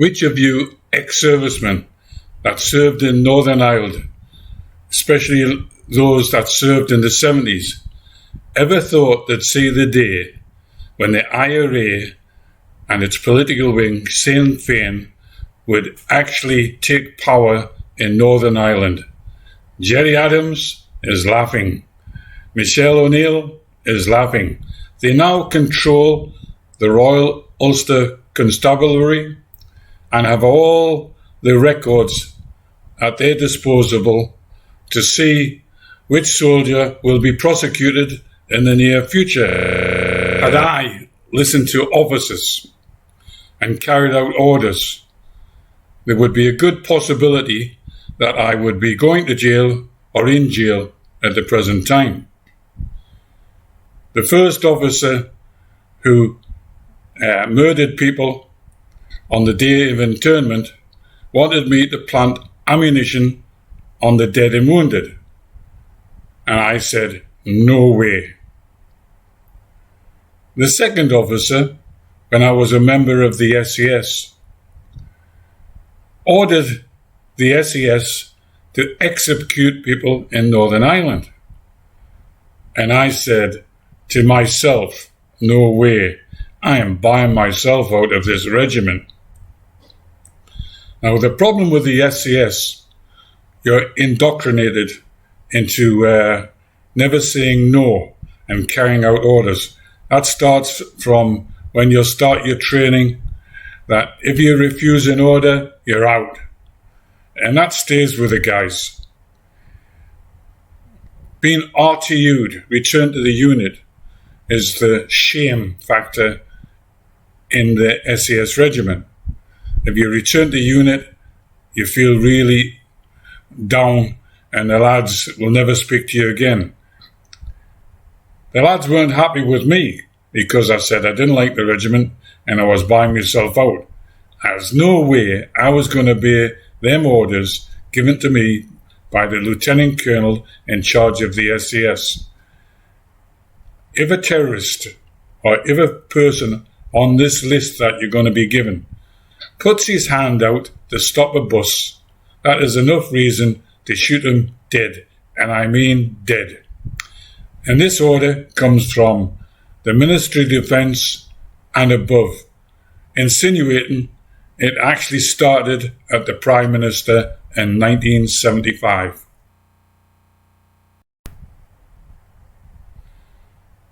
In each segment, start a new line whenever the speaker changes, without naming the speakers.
Which of you ex-servicemen that served in Northern Ireland, especially those that served in the 70s, ever thought they'd see the day when the IRA and its political wing, Sinn Féin, would actually take power in Northern Ireland? Gerry Adams is laughing. Michelle O'Neill is laughing. They now control the Royal Ulster Constabulary and have all the records at their disposal to see which soldier will be prosecuted in the near future. Had I listened to officers and carried out orders, there would be a good possibility that I would be going to jail or in jail at the present time. The first officer who murdered people on the day of internment wanted me to plant ammunition on the dead and wounded. And I said, no way. The second officer, when I was a member of the SAS, ordered the SAS to execute people in Northern Ireland. And I said to myself, no way, I am buying myself out of this regiment. Now, the problem with the SAS, you're indoctrinated into never saying no and carrying out orders. That starts from when you start your training, that if you refuse an order, you're out. And that stays with the guys. Being RTU'd, returned to the unit, is the shame factor in the SAS regiment. If you return to unit, you feel really down and the lads will never speak to you again. The lads weren't happy with me because I said I didn't like the regiment and I was buying myself out. There's no way I was going to obey them orders given to me by the lieutenant colonel in charge of the SAS. If a terrorist or if a person on this list that you're going to be given puts his hand out to stop a bus, that is enough reason to shoot him dead, and I mean dead. And this order comes from the Ministry of Defence and above, insinuating it actually started at the Prime Minister in 1975.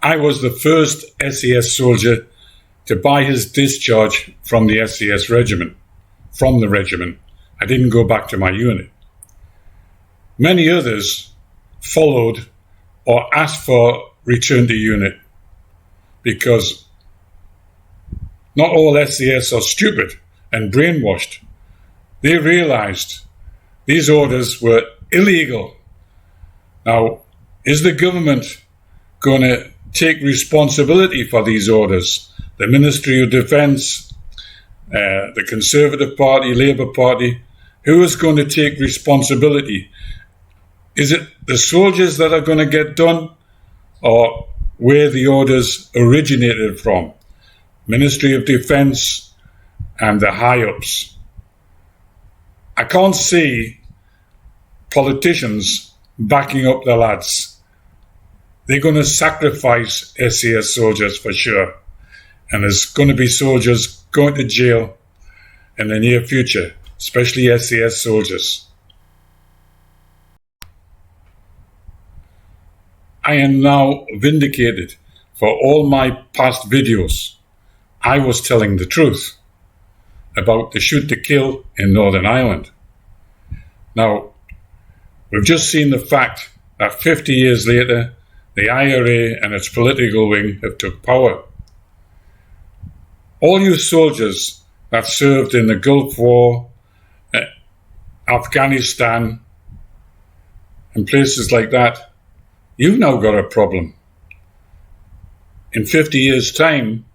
I was the first SAS soldier to buy his discharge from the SAS regiment, from the regiment. I didn't go back to my unit. Many others followed or asked for return to unit because not all SAS are stupid and brainwashed. They realized these orders were illegal. Now, is the government going to take responsibility for these orders? The Ministry of Defence, the Conservative Party, Labour Party, who is going to take responsibility? Is it the soldiers that are going to get done, or where the orders originated from? Ministry of Defence and the high-ups. I can't see politicians backing up the lads. They're going to sacrifice SAS soldiers for sure. And there's going to be soldiers going to jail in the near future, especially SAS soldiers. I am now vindicated for all my past videos. I was telling the truth about the shoot to kill in Northern Ireland. Now, we've just seen the fact that 50 years later, the IRA and its political wing have took power. All you soldiers that served in the Gulf War, Afghanistan, and places like that, you've now got a problem. In 50 years' time,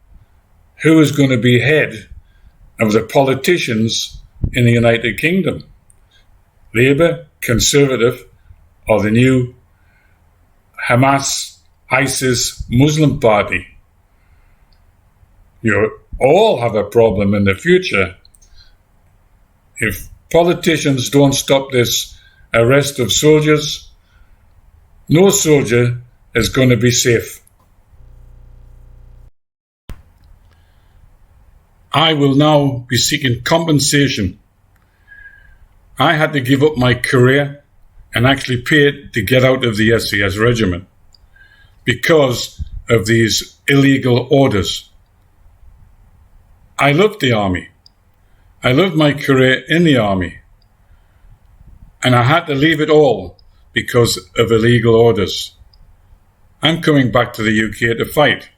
who is going to be head of the politicians in the United Kingdom? Labour, Conservative, or the new Hamas, ISIS, Muslim party? You all have a problem in the future. If politicians don't stop this arrest of soldiers, no soldier is going to be safe. I will now be seeking compensation. I had to give up my career and actually pay to get out of the SAS regiment because of these illegal orders. I loved the army. I loved my career in the army. And I had to leave it all because of illegal orders. I'm coming back to the UK to fight.